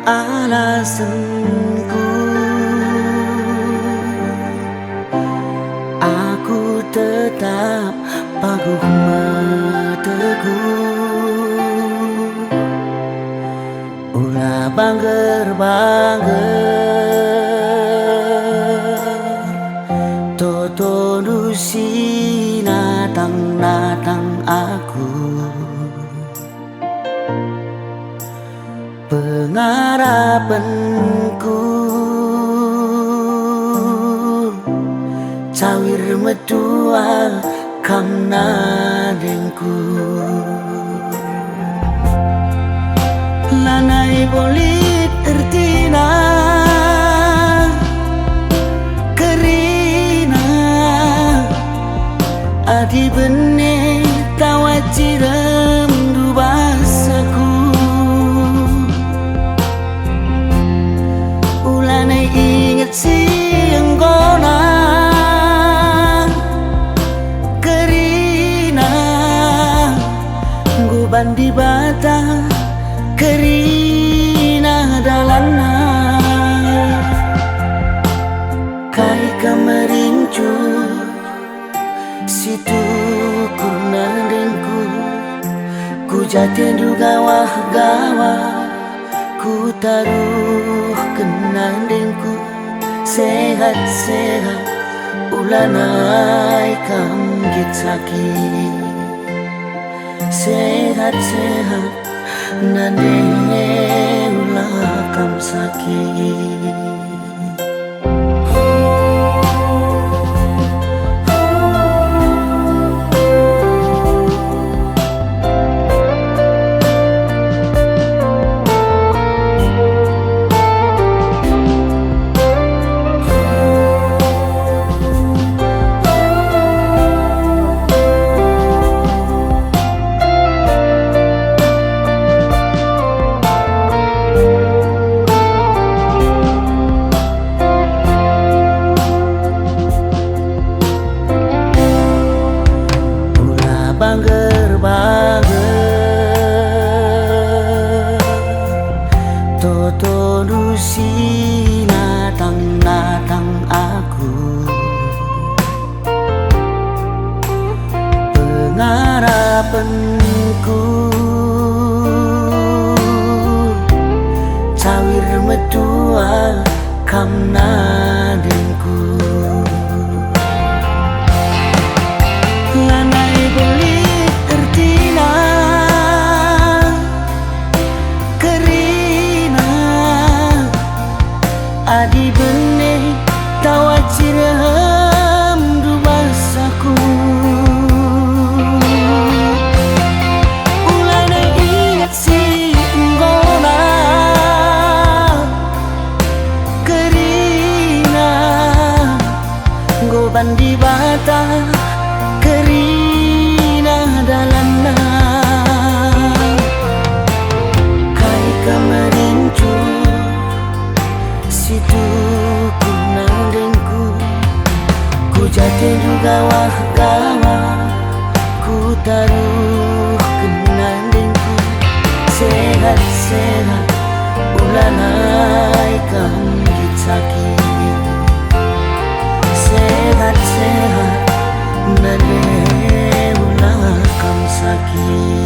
alasanku. Aku tetap paguh meteguh, ulah bangger-bangger toto dusi natang-natang aku. Pengarapanku cawir metua kamna dengku. Lanai bolit ertina kerina adi bene tawajirem dubasaku. Ulanai ingat siang gona kerina bandi bata kerina dalana kai kamerincu situ kuna dengku ku jati juga wah gawa ku taruh kenandengku sehat-sehat ulanai kam gitsaki sehat-sehat nande ulah kam sakit. Bangger-bangger toto dusi natang-natang aku. Pengarapanku cawir metua kamna dengku. Lanai bolit ertina kerina adi bene tawajirem dubasaku. Ulanai ingat si enggona kerina go bandi bata kerina dalana kai kamerincu situ kuna dengku ku jati juga wah gawa ku taruh kenandengku sehat-sehat ulanai kam gitsaki sehat-sehat nade ulah kam sakit.